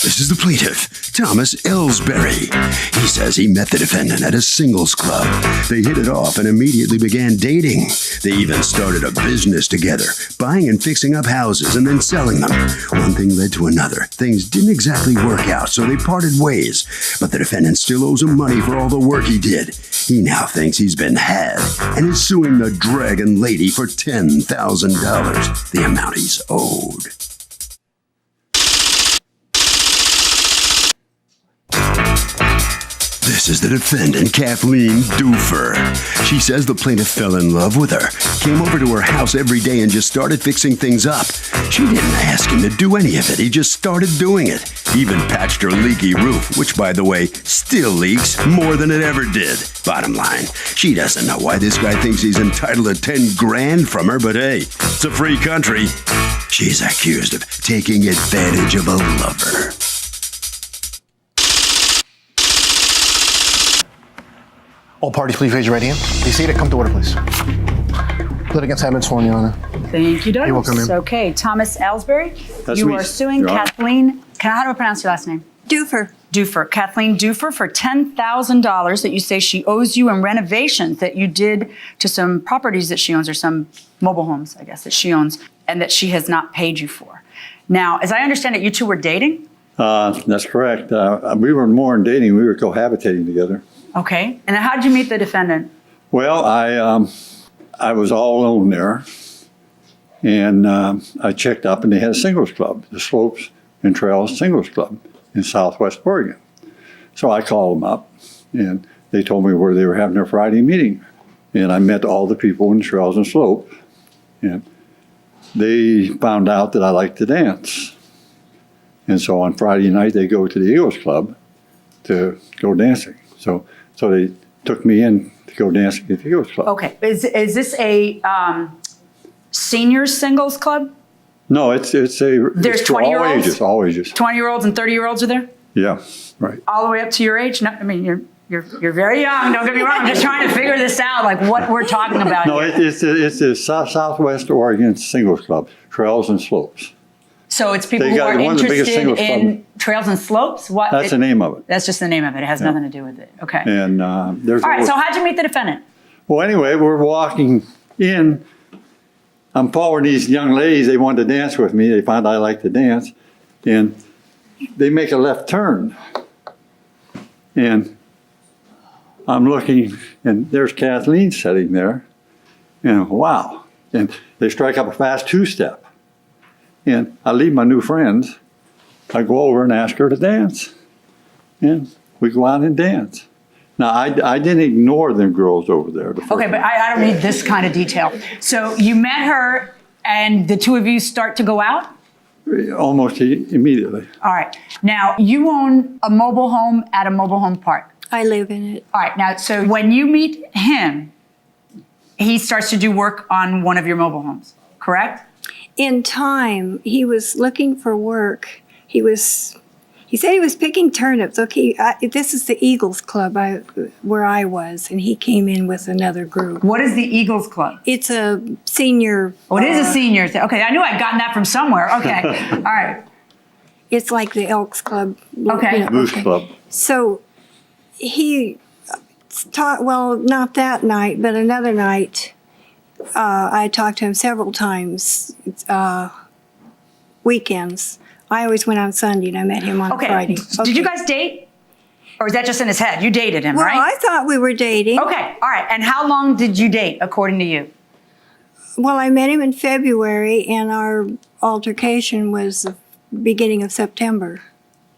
This is the plaintiff, Thomas Ellsbury. He says he met the defendant at a singles club. They hit it off and immediately began dating. They even started a business together, buying and fixing up houses and then selling them. One thing led to another. Things didn't exactly work out, so they parted ways. But the defendant still owes him money for all the work he did. He now thinks he's been had and is suing the Dragon Lady for $10,000, the amount he's owed. This is the defendant, Kathleen Doofer. She says the plaintiff fell in love with her, came over to her house every day and just started fixing things up. She didn't ask him to do any of it. He just started doing it. He even patched her leaky roof, which, by the way, still leaks more than it ever did. Bottom line, she doesn't know why this guy thinks he's entitled to 10 grand from her, but hey, it's a free country. She's accused of taking advantage of a lover. All parties, please raise your right hand. Be seated. Come to order, please. Litigants have been sworn, Your Honor. Thank you, Douglas. You're welcome, ma'am. Okay, Thomas Ellsbury, That's you me, are suing Your Honor. Kathleen, how do I pronounce your last name? Doofer. Doofer, Kathleen Doofer, for $10,000 that you say she owes you in renovations that you did to some properties that she owns, or some mobile homes, I guess, that she owns, and that she has not paid you for. Now, as I understand it, you two were dating? That's correct. We were more than dating. We were cohabitating together. Okay, and how did you meet the defendant? Well, I was all alone there, and I checked up, and they had a singles club, the Slopes and Trails Singles Club in Southwest Oregon. So I called them up, and they told me where they were having their Friday meeting. And I met all the people in Trails and Slopes, and they found out that I liked to dance. And so on Friday night, they go to the Eagles Club to go dancing. So they took me in to go dancing at the Eagles Club. Okay, is this a senior singles club? No, it's There's for 20-year-olds? all ages, all ages. 20-year-olds and 30-year-olds are there? Yeah, right. All the way up to your age? No, I mean, you're very young, don't get me wrong. I'm just trying to figure this out, like what we're talking about No, here. it's the Southwest Oregon Singles Club, Trails and Slopes. So it's people They who got are one of the biggest interested singles in trails and slopes? What? That's the name of it. That's just the name of it. It has nothing to do with it. Okay. And there's All right, so how'd you meet the defendant? well, anyway, we're walking in. I'm following these young ladies. They wanted to dance with me. They found I like to dance, and they make a left turn. And I'm looking, and there's Kathleen sitting there, and wow! And they strike up a fast two-step. And I leave my new friends. I go over and ask her to dance. And we go out and dance. Now, I didn't ignore them girls over there. Okay, but I don't need this kind of detail. So you met her, and the two of you start to go out? Almost immediately. All right. Now, you own a mobile home at a mobile home park. I live in it. All right. Now, so when you meet him, he starts to do work on one of your mobile homes, correct? In time, he was looking for work. He said he was picking turnips. Okay, this is the Eagles Club where I was, and he came in with another group. What is the Eagles Club? It's a senior. Oh, it is a senior thing. Okay, I knew I'd gotten that from somewhere. Okay. All right. It's like the Elks Club. Okay. Moose Club. So he taught, well, not that night, but another night, I talked to him several times, weekends. I always went on Sunday, and I met him on Friday. Did you guys date? Or is that just in his head? You dated him, Well, right? I thought we were dating. Okay, all right. And how long did you date, according to you? Well, I met him in February, and our altercation was the beginning of September.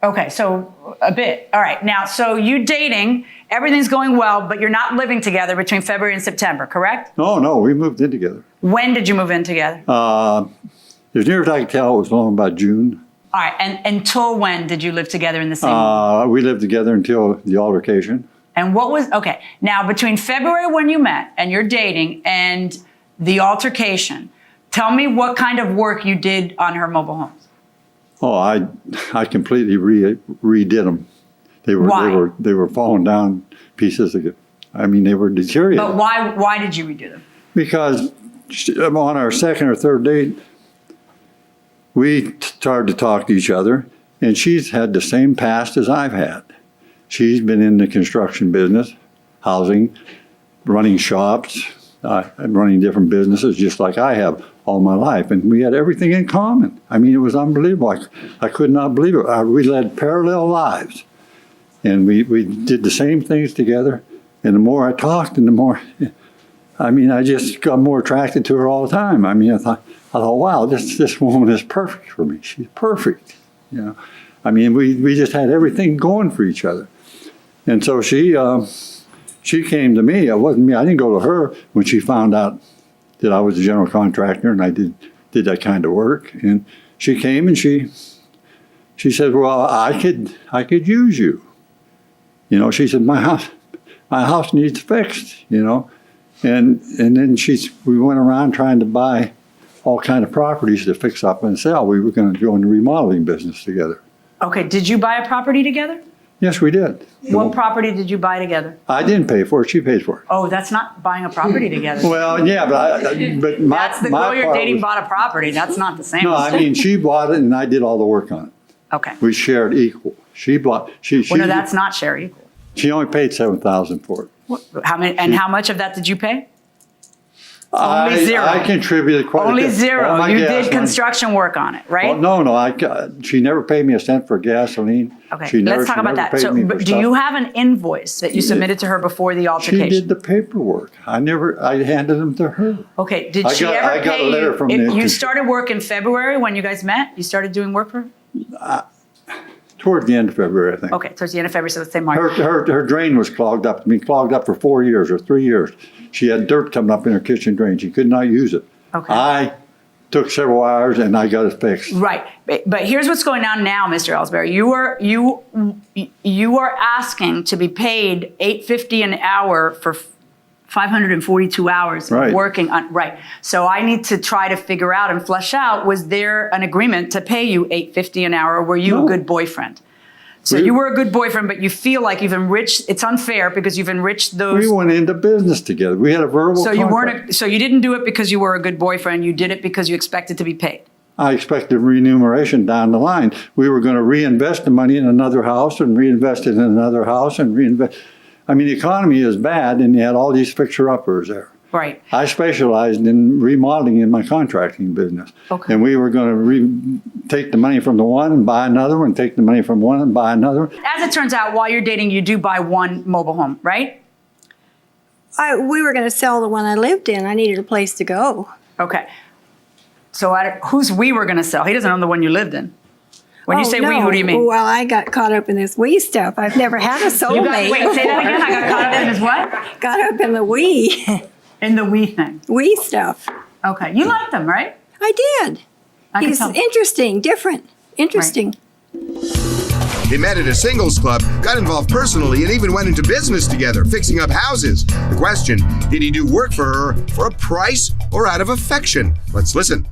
Okay, so a bit. All right. Now, so you dating, everything's going well, but you're not living together between February and September, correct? No, we moved in together. When did you move in together? As near as I can tell, it was long about June. All right. And until when did you live together in the same? We lived together until the altercation. And what was, okay, now between February when you met and you're dating and the altercation, tell me what kind of work you did on her mobile homes. Oh, I completely redid them. Why? They were falling down pieces. They were deteriorating. But why did you redo them? Because on our second or third date, we started to talk to each other, And she's had the same past as I've had. She's been in the construction business, housing, running shops, and running different businesses just like I have all my life. And we had everything in common. I mean, it was unbelievable. I could not believe it. We led parallel lives. And we did the same things together. And the more I talked and the more, I mean, I just got more attracted to her all the time. I mean, I thought, wow, this woman is perfect for me. She's perfect. You know, I mean, we just had everything going for each other. And so she came to me. It wasn't me. I didn't go to her when she found out that I was a general contractor and I did that kind of work. And she came and she said, well, I could use you. You know, she said, my house needs fixed, you know. And then we went around trying to buy all kind of properties to fix up and sell. We were going to go in the remodeling business together. Okay, did you buy a property together? Yes, we did. What property did you buy together? I didn't pay for it. She paid for it. Oh, that's not buying a property together. Well, yeah, but my That's the girl you're dating was, bought a property. That's not the same. no, I mean, she bought it and I did all the work on it. Okay. We shared equal. She bought. Well, no, that's not share equal. She only paid $7,000 for it. How many? And how much of that did you pay? Only zero. I contributed quite a Only bit. zero. All my You gas did money. construction work on it, right? Well, no. She never paid me a cent for gasoline. Okay, let's talk about that. paid So, me for but do stuff. you have an invoice that you submitted to her before the She altercation? did the paperwork. I handed them to her. Okay, did I she got- ever I got a pay letter you? from You the- started work in February when you guys met? You started doing work for her? Toward the end of February, I think. Okay, towards the end of February, so let's say March. Her drain was clogged up. I mean, clogged up for 4 years or 3 years. She had dirt coming up in her kitchen drain. She could not use it. Okay. I took several hours and I got it fixed. Right, but here's what's going on now, Mr. Ellsbury. You are asking to be paid $8.50 an hour for 542 hours Right. working on. Right. So I need to try to figure out and flesh out: was there an agreement to pay you $8.50 an hour? Or were you No. a good boyfriend? So you were a good boyfriend, but you feel like you've enriched. It's unfair because you've enriched those. We went into business together. We had a verbal So you contract. weren't. So you didn't do it because you were a good boyfriend. You did it because you expected to be paid. I expected remuneration down the line. We were going to reinvest the money in another house and reinvest it in another house and reinvest. I mean, the economy is bad, and you had all these fixer-uppers there. Right. I specialized in remodeling in my contracting business. Okay. And we were going to take the money from the one and buy another one, take the money from one and buy another. As it turns out, while you're dating, you do buy one mobile home, right? We were going to sell the one I lived in. I needed a place to go. Okay. So whose we were going to sell? He doesn't own the one you lived in. When you say we, who do you mean? Well, I got caught up in this we stuff. I've never had a soulmate. Wait, say that again. I got caught up in his what? Got up in the we In the we thing. we stuff. Okay. You liked him, right? I did. I can He's tell. interesting, different, interesting. They met at a singles club, got involved personally, and even went into business together, fixing up houses. The question, did he do work for her for a price or out of affection? Let's listen.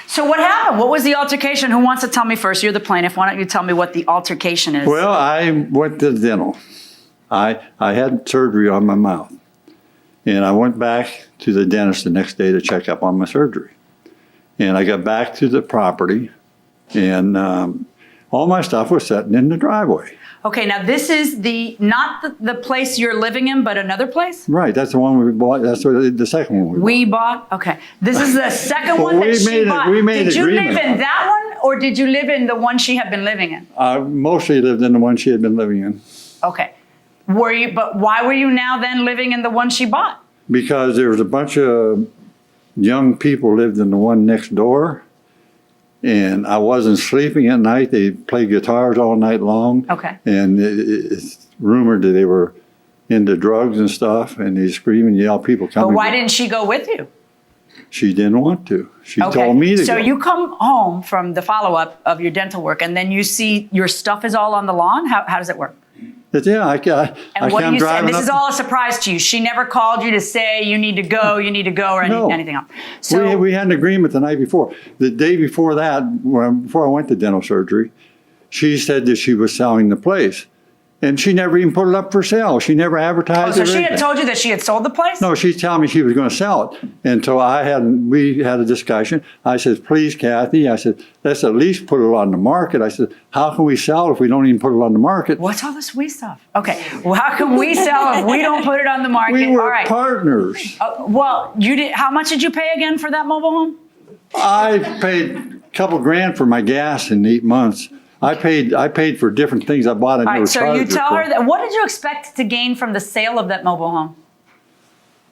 So what happened? What was the altercation? Who wants to tell me first? You're the plaintiff. Why don't you tell me what the altercation is? Well, I went to the dental. I had surgery on my mouth. And I went back to the dentist the next day to check up on my surgery. And I got back to the property, and all my stuff was sitting in the driveway. Okay, now this is not the place you're living in, but another place? Right, that's the one we bought. That's the second one We bought? Okay. This is the second Well, one that we she made bought. we made Did you live agreement. in that one, or did you live in the one she had been living in? I mostly lived in the one she had been living in Okay. But why were you now then living in the one she bought? because there was a bunch of young people lived in the one next door, and I wasn't sleeping at night. They played guitars all night long. Okay. And it's rumored that they were into drugs and stuff, and they scream and yell, people coming. But why didn't she go with you? She didn't want to. She Okay. told me to So go. you come home from the follow-up of your dental work, and then you see your stuff is all on the lawn? How does it work? But yeah, I And what do come you say? driving This up. is all a surprise to you. She never called you to say you need to go, or No. anything else. So we had an agreement the night before. The day before that, before I went to dental surgery, she said that she was selling the place. And she never even put it up for sale. She never advertised it. So or she had anything. told you that she had sold the place? No, she's telling me she was going to sell it. And so we had a discussion. I said, please, Kathy, I said, let's at least put it on the market. I said, how can we sell it if we don't even put it on the market? What's all this we stuff? Okay, well, how can we sell if we don't put it on the market? We were all right. partners. Well, you did. How much did you pay again for that mobile home? I paid a couple grand for my gas in 8 months. I paid for different things I bought. All right, so you tell her that. What did you expect to gain from the sale of that mobile home?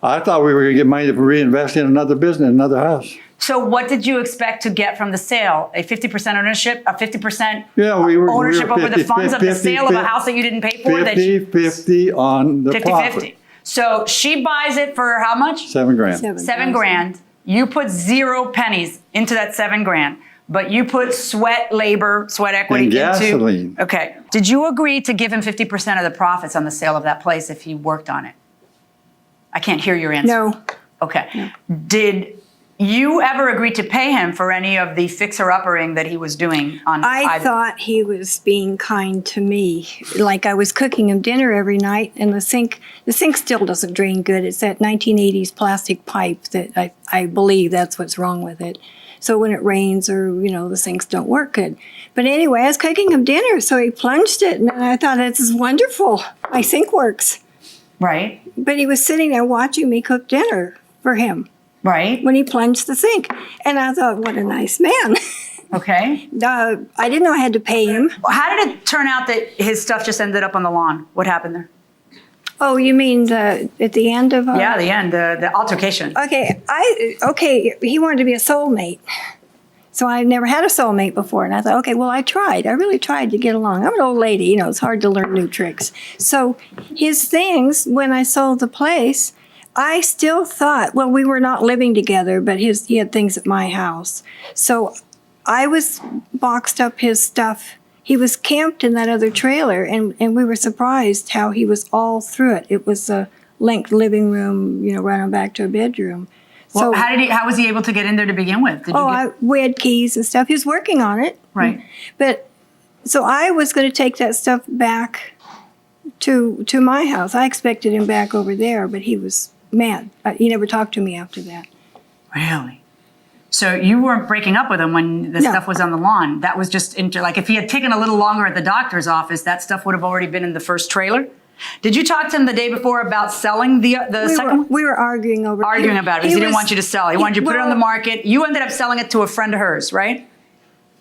I thought we were going to get money to reinvest in another business, another house. So what did you expect to get from the sale? A 50% ownership, a 50% ownership over the funds of the sale of a house that you didn't pay for? 50-50 on the profit. 50-50. So she buys it for how much? $7 grand. $7 grand. You put 0 pennies into that $7 grand. But you put sweat equity And gasoline. into. Okay. Did you agree to give him 50% of the profits on the sale of that place if he worked on it? I can't hear your answer. No. Okay. No. Did you ever agree to pay him for any of the fixer-uppering that he was doing on I thought he was being kind to me. Like I was cooking him dinner every night, and the sink still doesn't drain good. It's that 1980s plastic pipe that I believe that's what's wrong with it. So when it rains or, the sinks don't work good. But anyway, I was cooking him dinner, so he plunged it, and I thought, this is wonderful. My sink works. Right. But he was sitting there watching me cook dinner for him. Right. When he plunged the sink. And I thought, what a nice man. Okay. I didn't know I had to pay him. How did it turn out that his stuff just ended up on the lawn? What happened there? Oh, you mean at the end of? Yeah, the end, the altercation. Okay, he wanted to be a soulmate. So I never had a soulmate before. And I thought, okay, well, I really tried to get along. I'm an old lady, it's hard to learn new tricks. So his things, when I sold the place, I still thought, well, we were not living together, but he had things at my house. So I boxed up his stuff. He was camped in that other trailer, and we were surprised how he was all through it. It was a length living room, right on back to a bedroom. Well, So how was he able to get in there to begin with? we had keys and stuff. He was working on it. Right. But so I was going to take that stuff back to my house. I expected him back over there, but he was mad. He never talked to me after that. Really? So you weren't breaking up with him when the stuff was on the lawn. That was just if he had taken a little longer at the doctor's office, that stuff would have already been in the first trailer. Did you talk to him the day before about selling the second one? We were arguing over about it because he didn't want you to sell. He wanted you to put it on the market. You ended up selling it to a friend of hers, right?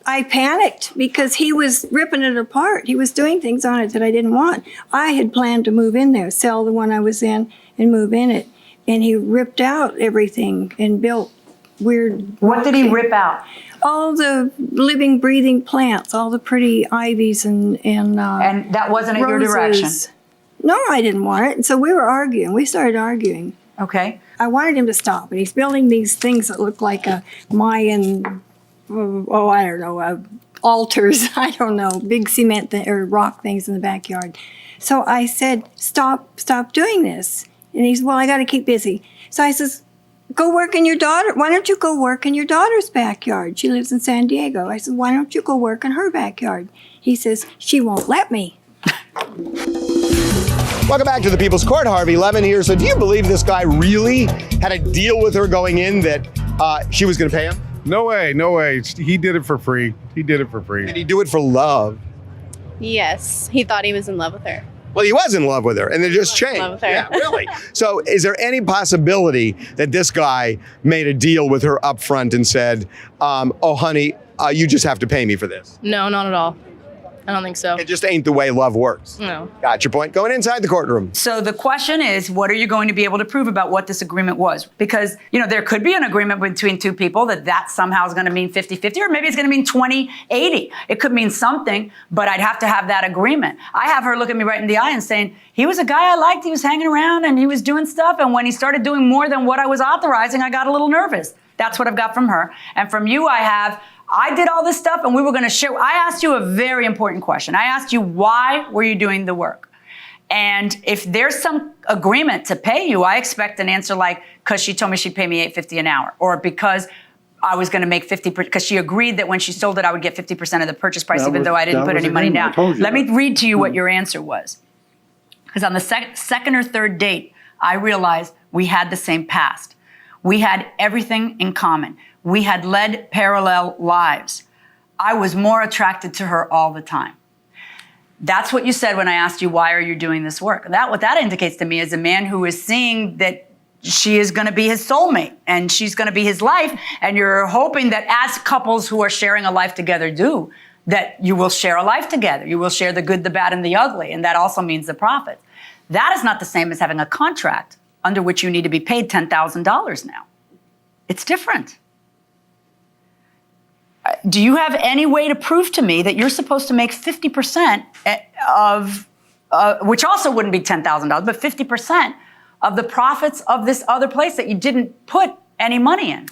I panicked because he was ripping it apart. He was doing things on it that I didn't want. I had planned to move in there, sell the one I was in and move in it. And he ripped out everything and built weird. What did he rip out? All the living, breathing plants, all the pretty ivies and that wasn't at your roses. direction? No, I didn't want it. And so we were arguing. We started arguing. Okay. I wanted him to stop. And he's building these things that look like a Mayan, I don't know, altars. I don't know, big cement or rock things in the backyard. So I said, stop doing this. And he said, well, I got to keep busy. So I says, go work in your daughter. Why don't you go work in your daughter's backyard? She lives in San Diego. I said, why don't you go work in her backyard? He says, she won't let me. Welcome back to the People's Court. Harvey Levin here. So do you believe this guy really had a deal with her going in that she was going to pay him? No way, no way. He did it for free. Did he do it for love? Yes, he thought he was in love with her. Well, he was in love with her, and it just changed. In love with her. Yeah, really. So is there any possibility that this guy made a deal with her up front and said, oh, honey, you just have to pay me for this? No, not at all. I don't think so. It just ain't the way love works. No. Got your point. Going inside the courtroom. So the question is, what are you going to be able to prove about what this agreement was? Because, there could be an agreement between two people that somehow is going to mean 50-50, or maybe it's going to mean 20-80. It could mean something, but I'd have to have that agreement. I have her look at me right in the eye and saying, he was a guy I liked, he was hanging around and he was doing stuff. And when he started doing more than what I was authorizing, I got a little nervous. That's what I've got from her. And from you, I did all this stuff and we were going to show. I asked you a very important question. I asked you, why were you doing the work? And if there's some agreement to pay you, I expect an answer like, because she told me she'd pay me $8.50 an hour, or because I was going to make 50%, because she agreed that when she sold it, I would get 50% of the purchase price, even though I didn't put any money down. Let me read to you what your answer was. Because on the second or third date, I realized we had the same past. We had everything in common. We had led parallel lives. I was more attracted to her all the time. That's what you said when I asked you, why are you doing this work? What that indicates to me is a man who is seeing that she is going to be his soulmate and she's going to be his life. And you're hoping that as couples who are sharing a life together do, that you will share a life together. You will share the good, the bad, and the ugly. And that also means the profit. That is not the same as having a contract under which you need to be paid $10,000 now. It's different. Do you have any way to prove to me that you're supposed to make 50% of, which also wouldn't be $10,000, but 50% of the profits of this other place that you didn't put any money in?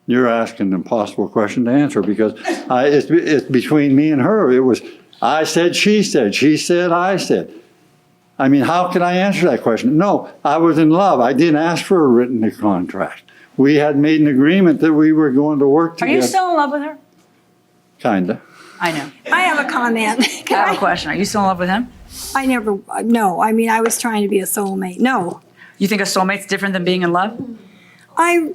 You're asking an impossible question to answer because it's between me and her. It was, I said, she said, I said. I mean, how can I answer that question? No, I was in love. I didn't ask for a written contract. We had made an agreement that we were going to work together. Are you still in love with her? Kinda. I know. I have a comment. I have a question. Are you still in love with him? No. I mean, I was trying to be a soulmate. No. You think a soulmate's different than being in love? I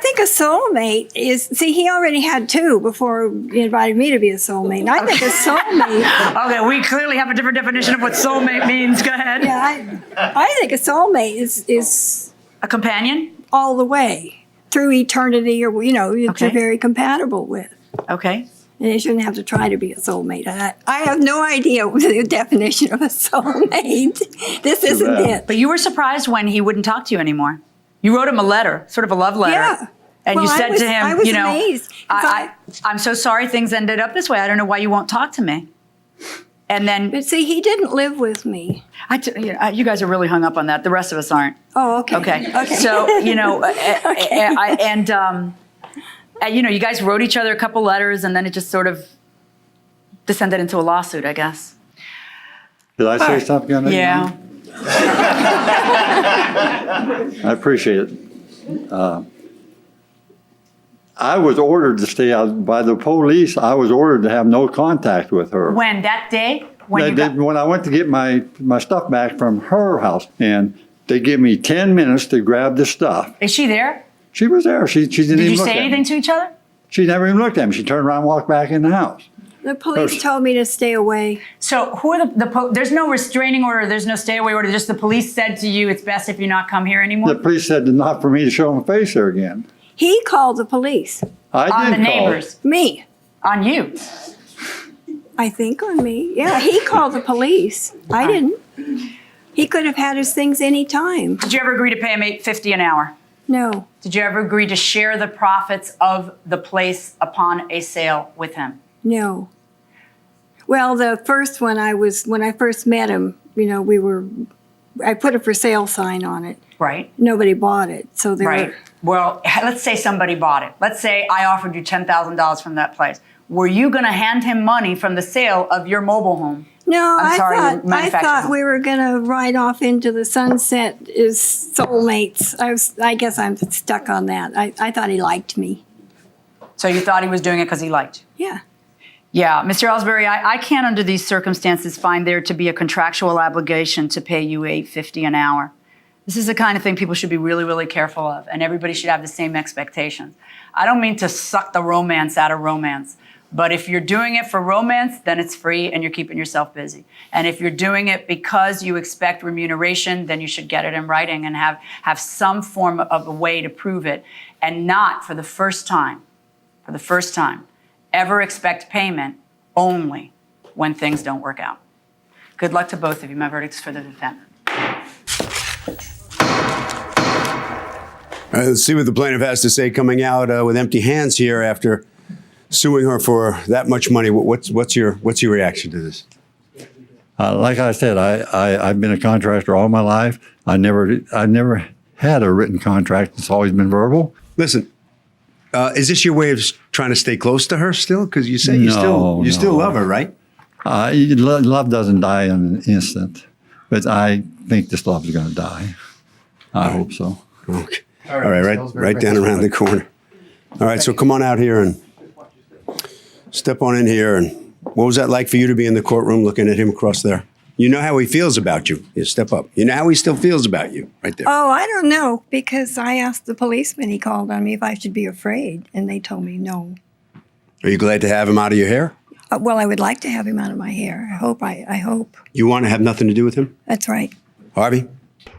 think a soulmate is, see, he already had two before he invited me to be a soulmate. And I think a soulmate. Okay, we clearly have a different definition of what soulmate means. Go ahead. Yeah, I think a soulmate is a companion? All the way through eternity, or, you're very compatible with. Okay. And you shouldn't have to try to be a soulmate. I have no idea what the definition of a soulmate. This isn't it. But you were surprised when he wouldn't talk to you anymore. You wrote him a letter, sort of a love letter. Yeah. And you said to him, I was amazed. I'm so sorry things ended up this way. I don't know why you won't talk to me. And then, but see, he didn't live with me. You guys are really hung up on that. The rest of us aren't. Oh, okay. Okay. So, you guys wrote each other a couple letters, and then it just sort of descended into a lawsuit, I guess. Did I say something on that? Yeah. I appreciate it. I was ordered to stay out by the police. I was ordered to have no contact with her. When? That day? When I went to get my stuff back from her house, and they give me 10 minutes to grab the stuff. Is she there? She was there. She didn't even look at me. Did you say anything to each other? She never even looked at me. She turned around and walked back in the house. The police told me to stay away. So who are there's no restraining order, there's no stay away order, just the police said to you, it's best if you not come here anymore? The police said not for me to show my face there again. He called the police. On the neighbors? Me. On you? I think on me. Yeah, he called the police. I didn't. He could have had his things any time. Did you ever agree to pay him $8.50 an hour? No. Did you ever agree to share the profits of the place upon a sale with him? No. Well, the first one when I first met him, I put a for sale sign on it. Right. Nobody bought it, so Right. Well, let's say somebody bought it. Let's say I offered you $10,000 from that place. Were you going to hand him money from the sale of your mobile home? No, I thought we were going to ride off into the sunset as soulmates. I guess I'm stuck on that. I thought he liked me. So you thought he was doing it because he liked you? Yeah. Yeah, Mr. Ellsbury, I can't under these circumstances find there to be a contractual obligation to pay you $8.50 an hour. This is the kind of thing people should be really, really careful of, and everybody should have the same expectations. I don't mean to suck the romance out of romance, but if you're doing it for romance, then it's free and you're keeping yourself busy. And if you're doing it because you expect remuneration, then you should get it in writing and have some form of a way to prove it, and not for the first time, ever expect payment only when things don't work out. Good luck to both of you. My verdict is for the defendant. All right, let's see what the plaintiff has to say coming out with empty hands here after suing her for that much money. What's your reaction to this? Like I said, I've been a contractor all my life. I never had a written contract. It's always been verbal. Listen, is this your way of trying to stay close to her still? Because you say you still love her, right? Love doesn't die in an instant, but I think this love is going to die. I hope so. Okay. All right, right down around the corner. All right, so come on out here and step on in here. And what was that like for you to be in the courtroom looking at him across there? You know how he feels about you. Yeah, step up. You know how he still feels about you, right there. Oh, I don't know, because I asked the policeman he called on me if I should be afraid, and they told me no. Are you glad to have him out of your hair? Well, I would like to have him out of my hair. I hope. You want to have nothing to do with him? That's right. Harvey?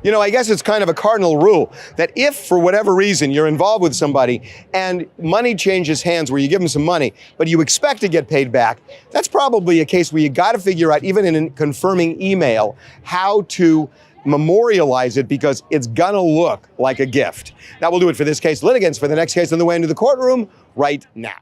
You know, I guess it's kind of a cardinal rule that if, for whatever reason, you're involved with somebody and money changes hands where you give them some money, but you expect to get paid back, that's probably a case where you got to figure out, even in a confirming email, how to memorialize it, because it's gonna look like a gift. That will do it for this case. Litigants for the next case on the way into the courtroom right now.